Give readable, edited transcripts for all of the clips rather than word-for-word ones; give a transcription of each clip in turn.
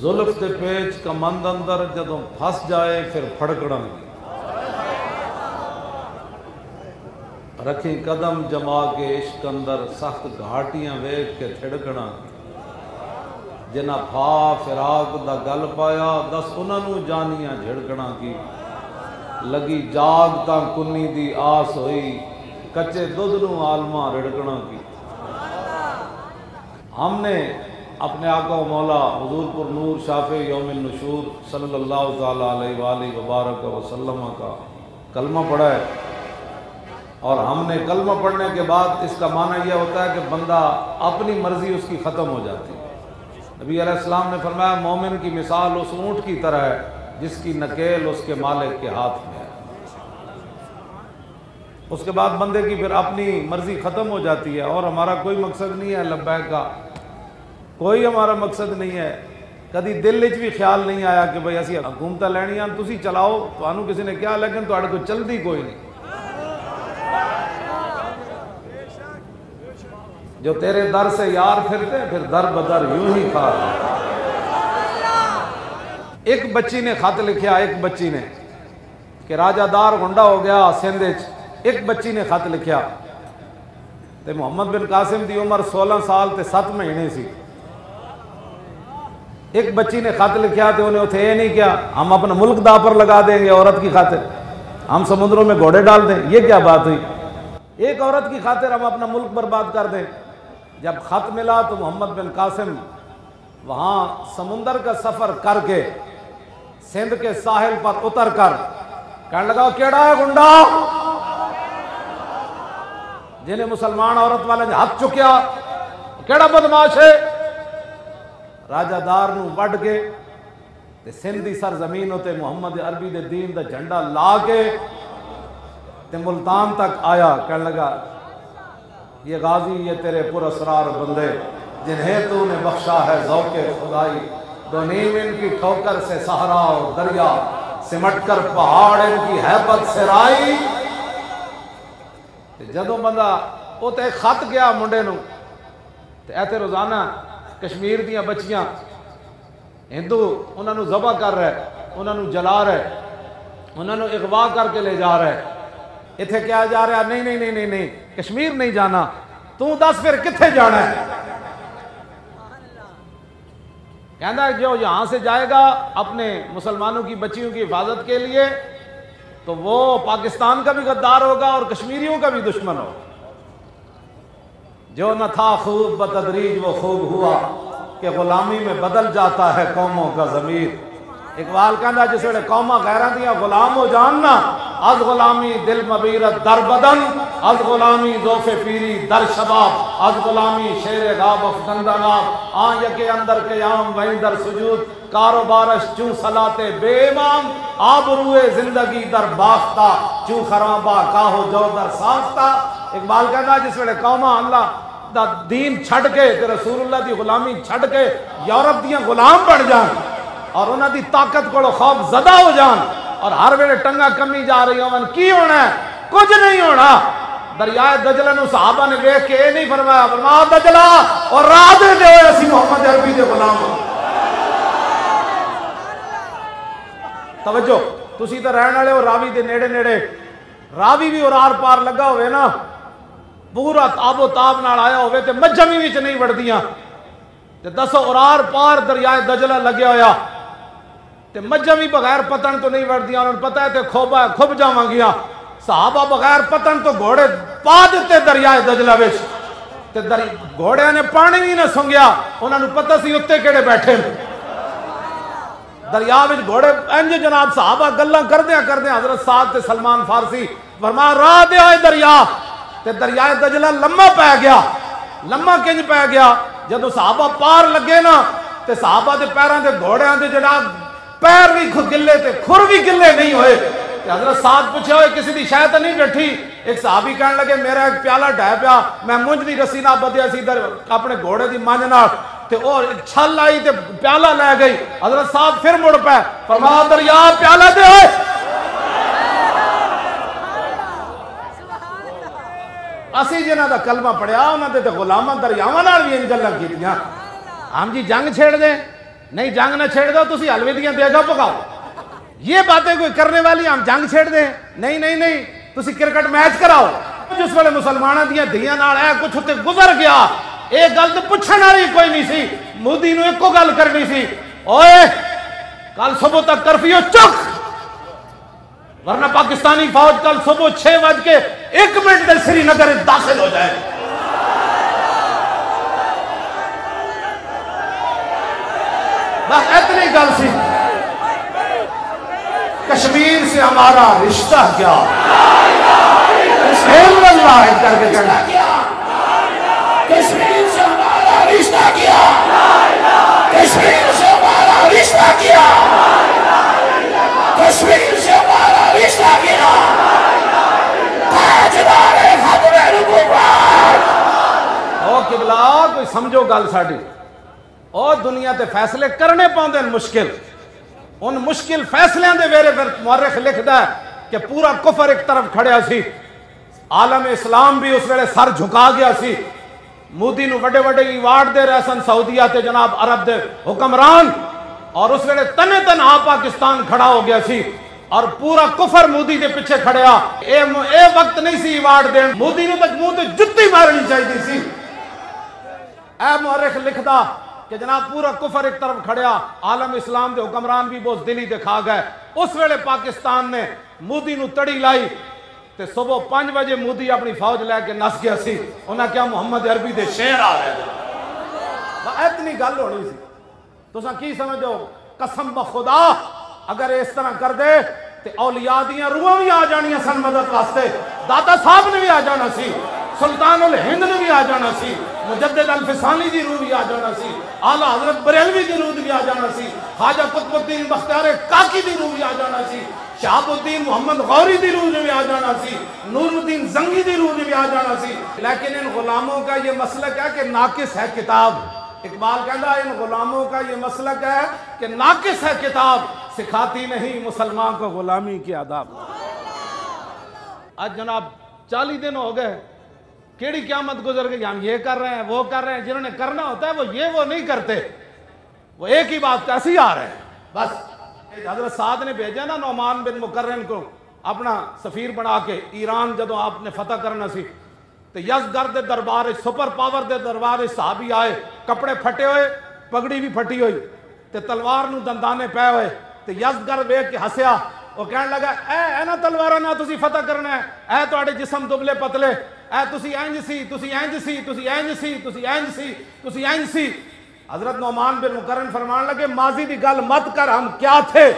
زلف تے پیچ کمند اندر جدوں پھس جائے پھر پھڑکڑاں گی، رکھی قدم جما کے عشق اندر سخت گھاٹیاں ویکھ کے تھڑکڑاں گی، جنہ پھا فراق دا گل پایا دس انہاں نوں جانیاں جھڑکڑاں کی، لگی جاگ تاں کنی دی آس ہوئی کچے دودھ نوں عالماں رڑکڑاں کی۔ ہم نے اپنے آقا و مولا حضور پر نور شافع یوم النشور صلی اللہ تعالیٰ علیہ وآلہ وبارک وسلم کا کلمہ پڑھا ہے، اور ہم نے کلمہ پڑھنے کے بعد اس کا معنی یہ ہوتا ہے کہ بندہ اپنی مرضی اس کی ختم ہو جاتی ہے۔ نبی علیہ السلام نے فرمایا مومن کی مثال اس اونٹ کی طرح ہے جس کی نکیل اس کے مالک کے ہاتھ میں ہے۔ اس کے بعد بندے کی پھر اپنی مرضی ختم ہو جاتی ہے، اور ہمارا کوئی مقصد نہیں ہے لبیک کا، کوئی ہمارا مقصد نہیں ہے۔ کدی دل وچ بھی خیال نہیں آیا کہ بھئی اسی حکومت لینیاں تسی چلاؤ، تانوں کسی نے کیا، لیکن تہاڈے کوئی چلدی کوئی نہیں۔ جو تیرے در سے یار پھرتے پھر در بدر یوں ہی کھا رہے۔ ایک بچی نے خط لکھیا، ایک بچی نے کہ راجہ دار گنڈا ہو گیا سندھ وچ، ایک بچی نے خط لکھیا تے محمد بن قاسم دی عمر 16 سال تے 7 مہینے سی۔ ایک بچی نے خط لکھیا تے انہیں اتھے یہ نہیں کیا ہم اپنا ملک دا پر لگا دیں گے عورت کی خاطر، ہم سمندروں میں گھوڑے ڈال دیں، یہ کیا بات ہوئی؟ ایک عورت کی خاطر ہم اپنا ملک برباد کر دیں۔ جب خط ملا تو محمد بن قاسم وہاں سمندر کا سفر کر کے سندھ کے ساحل پر اتر کر کہنے لگا کیڑا ہے گنڈا جنہیں مسلمان عورت والے نے ہاتھ چکیا، کیڑا بدماش ہے؟ راجہ دار نو وڈ کے تے سندھ دی سرزمین ہوتے محمد عربی دے دین دا جھنڈا لا کے تے ملتان تک آیا، کہنے لگا یہ غازی یہ تیرے پر اسرار بندے جنہیں تو نے بخشا ہے ذوق خدائی، دو نیم ان کی ٹھوکر سے صحرا اور دریا سمٹ کر پہاڑ ان کی ہیبت سے رائی۔ جدوں بندہ وہ تے خط گیا منڈے نو تے ایتے روزانہ کشمیر دیاں بچیاں ہندو انہاں نو ذبح کر رہے، انہاں نو جلا رہے، انہاں نو اغوا کر کے لے جا رہے، اتھے کیا جا رہا؟ نہیں نہیں نہیں نہیں نہیں کشمیر نہیں جانا، تو دس پھر کتھے جانا ہے؟ کہنا ہے جو یہاں سے جائے گا اپنے مسلمانوں کی بچیوں کی حفاظت کے لیے تو وہ پاکستان کا بھی غدار ہوگا اور کشمیریوں کا بھی دشمن ہوگا۔ جو نہ تھا خوب بتدریج وہ خوب ہوا کہ غلامی میں بدل جاتا ہے قوموں کا ضمیر۔ اقبال کہنا جس ویلے قوماں غیراں دیاں غلام ہو جاننا، از غلامی دل مبیرت در بدن، از غلامی ذوف پیری در شباب، از غلامی شیر غاب افگندناب، آن یکے اندر قیام وہیں در سجود، کاروبارش چون صلاة بے امام، آبروئے زندگی در باختہ، چون خرابہ کاہو جو در ساختہ۔ اقبال کہنا جس ویلے قوماں اللہ دا دین چھڑ کے تے رسول اللہ دی غلامی چھڑ کے یورپ دیاں غلام بڑھ جان اور انہاں دی طاقت کو خوف زدہ ہو جان اور ہر ویلے ٹنگا کمی جا رہی ہوں کی ہونا ہے؟ کچھ نہیں ہونا۔ دریائے دجلہ نو صحابہ نے دیکھ کے نہیں فرمایا، فرمایا دجلہ اور راہ دے دے ہوئے اسی محمد عربی دے غلام ہوں۔ توجہ تسی تو رہن والے ہو راوی دے نیڑے نیڑے، راوی بھی اور آر پار لگا ہوئے نا، پورا تاب و تاب نال آیا ہوئے تے مجھمی وچ نہیں وڑدیاں تے دسو اور آر پار دریائے دجلہ لگیا ہویا تے مجھمی بغیر پتن تو نہیں وڑدیاں، انہوں نے پتہ ہے تے کھوبا کھب جاواں گیا۔ صحابہ بغیر پتن تو گھوڑے پا دیتے دریائے دجلہ وچ تے گھوڑے نے پانی بھی نہ سنگیا، انہوں نے پتہ سی اتے کیڑے بیٹھے دریا وچ گھوڑے انج جناب صحابہ گلاں کردیاں حضرت سعد تے سلمان فارسی فرمایا راہ دے ہوئے دریا تے دریائے دجلہ لمحہ پہ گیا۔ لمحہ کنج پہ گیا جدو صحابہ پار لگے نا تے صحابہ دے پیراں دے گھوڑیاں دے جناب پیر بھی گلے تے کھر بھی گلے نہیں ہوئے۔ حضرت سعد پوچھے ہوئے کسی دی شاید نہیں ڈٹھی؟ ایک صحابی کہنے لگے میرا ایک پیالہ ڈھے پیا، میں مجھ دی رسی نہ بدیا سی در اپنے گھوڑے دی مانج نال تے اور چھل آئی تے پیالہ لے گئی۔ حضرت صاحب پھر مڑ پہ فرمایا دریا پیالہ دے ہوئے۔ اسی جنہ دا کلمہ پڑھیا انہاں دے تے غلاماں دریاواں نال بھی ان گلاں کیتیاں۔ ہم جی جنگ چھیڑ دیں نہیں جنگ نہ چھیڑ دو تسی حلوے دیاں دیگا پکاؤ. یہ باتیں کوئی کرنے والی ہم جنگ چھیڑ دیں؟ نہیں نہیں نہیں، تسی کرکٹ میچ کراؤ. جس ویلے مسلمانوں دیاں دھیاں نال اے کچھ تے گزر گیا، ایک گل تے پوچھن والی کوئی نہیں سی. مودی نو ایک گل کرنی سی، اوئے کل صبح تک کرفیو چک، ورنہ پاکستانی فوج کل صبح 6:01 دے سری نگر داخل ہو جائے. بس اتنی گل سی. کشمیر سے ہمارا رشتہ کیا، اللہ کر کے کہنا، کشمیر سے ہمارا رشتہ کیا، کشمیر سے ہمارا رشتہ کیا، کشمیر سے ہمارا رشتہ کیا، تاجدار ختم نبوت. او قبلہ کوئی سمجھو گل ساڈی. او دنیا تے فیصلے کرنے پاؤندے مشکل، ان مشکل فیصلیاں دے ویرے پھر مورخ لکھدا ہے کہ پورا کفر ایک طرف کھڑیا سی، عالم اسلام بھی اس ویلے سر جھکا گیا سی. مودی نو وڈے وڈے ایوارڈ دے رہے سن سعودیہ تے جناب عرب دے حکمران، اور اس ویلے تنے تنہا پاکستان کھڑا ہو گیا سی اور پورا کفر مودی دے پیچھے کھڑیا. اے وقت نہیں سی ایوارڈ دین، مودی نو تک منہ تے جتی مارنی چاہیے سی. اے مورخ لکھدا کہ جناب پورا کفر ایک طرف کھڑیا، عالم اسلام دے حکمران بھی بہت دلی دکھا گئے. اس ویلے پاکستان نے مودی نو تڑی لائی تے صبح 5 بجے مودی اپنی فوج لے کے نس گیا سی. انہاں کیا محمد عربی دے شعر آ رہے تھے. اتنی گل ہونی سی. تساں کی سمجھو؟ قسم بخدا اگر اس طرح کر دے تے اولیاء دیاں روحاں بھی آ جانیاں سن مدد واسطے. داتا صاحب نے بھی آ جانا سی، سلطان الہند نے بھی آ جانا سی، مجدد الفسانی دی روح بھی آ جانا سی، اعلیٰ حضرت بریلوی دی روح بھی آ جانا سی، خواجہ قطب الدین بختیار کاکی دی روح بھی آ جانا سی، شہاب الدین محمد غوری دی روح بھی آ جانا سی، نور الدین زنگی دی روح بھی آ جانا سی. لیکن ان غلاموں کا یہ مسلک ہے کہ ناقص ہے کتاب. اقبال کہتا ہے ان غلاموں کا یہ مسلک ہے کہ ناقص ہے کتاب، سکھاتی نہیں مسلمان کو غلامی کی آداب. آج جناب 40 دن ہو گئے، کیڑی قیامت گزر گئی. ہم یہ کر رہے ہیں وہ کر رہے ہیں، جنہوں نے کرنا ہوتا ہے وہ نہیں کرتے، وہ ایک ہی بات کیسی آ رہے ہیں. بس حضرت سعد نے بھیجا نا نعمان بن مکرم کو اپنا سفیر بنا کے ایران، جدو آپ نے فتح کرنا سی تو یزگرد دے دربار سپر پاور دے دربار صحابی آئے، کپڑے پھٹے ہوئے، پگڑی بھی پھٹی ہوئی تے تلوار نو دندانے پے ہوئے. تے یزگرد ویکھ کے ہسیا، وہ کہنے لگا اے نا تلوارا نہ تسی فتح کرنا ہے، اے تواڈے جسم دبلے پتلے، اے تسی اینج سی، تسی اینج سی، تسی اینج سی، تسی اینج سی، تسی اینج سی. حضرت نعمان بن مکرم فرمان لگے ماضی دی گل مت کر، ہم کیا تھے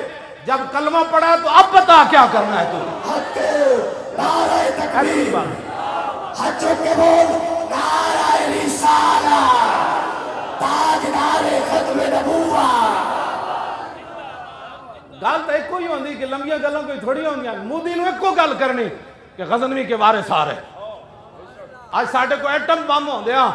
جب کلمہ پڑھا تو اب بتا کیا کرنا ہے تو. نعرہ تکبیر، ہاتھ چوک کے بول نعرہ رسالت، تاجدار ختم نبوت. گل تو ایک ہی ہوندی کہ لمبیاں گلوں کوئی تھوڑی ہوندیاں. مودی نو ایک کو گل کرنی کہ غزنوی کے وارث آ رہے. آج ساڈے کو ایٹم بم ہوندیاں،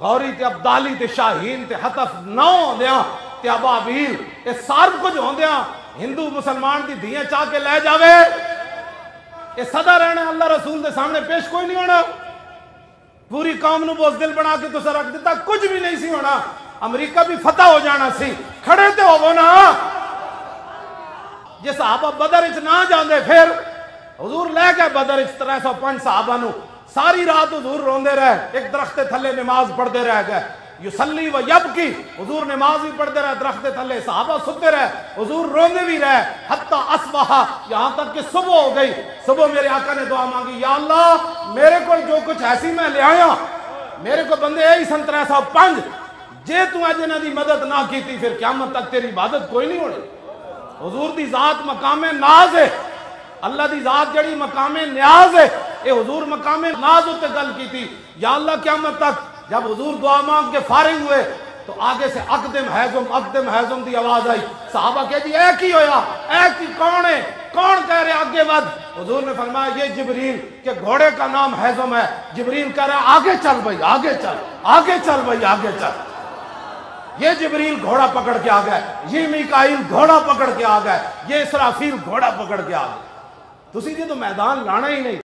غوری تے عبدالی تے شاہین تے حتف 9 ہوندیاں تے ابابیل، اے سارے کچھ ہوندیاں ہندو مسلمان دی دھیاں چاہ کے لے جاوے، اے سدا رہنا اللہ رسول دے سامنے پیش کوئی نہیں ہونا. پوری قوم نو بوزدل بنا کے تسا رکھ دیتا، کچھ بھی نہیں سی ہونا. امریکہ بھی فتح ہو جانا سی. کھڑے تے ہوو نا. جے صحابہ بدر اچ نہ جاندے پھر حضور لے گئے بدر اچ 305 صحابہ نو، ساری رات حضور روندے رہے، ایک درخت تھلے نماز پڑھتے رہ گئے. یصلی و یبکی، حضور نماز بھی پڑھتے رہے درخت تھلے، صحابہ ستے رہے، حضور روندے بھی رہے، حتی اصبح، یہاں تک کہ صبح ہو گئی. صبح میرے آقا نے دعا مانگی، یا اللہ میرے کو جو کچھ ایسی میں لے آیا، میرے کو بندے یہی سن 305، جے تو اج انہاں دی مدد نہ کیتی پھر قیامت تک تیری عبادت کوئی نہیں ہونی. حضور دی ذات مقام ناز ہے، اللہ دی ذات جڑی مقام نیاز ہے، اے حضور مقام ناز ہوتے گل کی تھی. یا اللہ قیامت تک جب حضور دعا مانگ کے فارغ ہوئے تو آگے سے اقدم حیزم دی آواز آئی. صحابہ کہہ دی اے کی ہویا، اے کی کون ہے، کون کہہ رہے آگے ود؟ حضور نے فرمایا یہ جبریل، کہ گھوڑے کا نام حیزم ہے. جبریل کہہ رہا ہے آگے چل بھائی، آگے چل، آگے چل بھائی، آگے چل. یہ جبریل گھوڑا پکڑ کے آ گئے، یہ میکائیل گھوڑا پکڑ کے آ گئے، یہ اسرافیل گھوڑا پکڑ کے آ گئے. تسی جی تو میدان لانا ہی نہیں.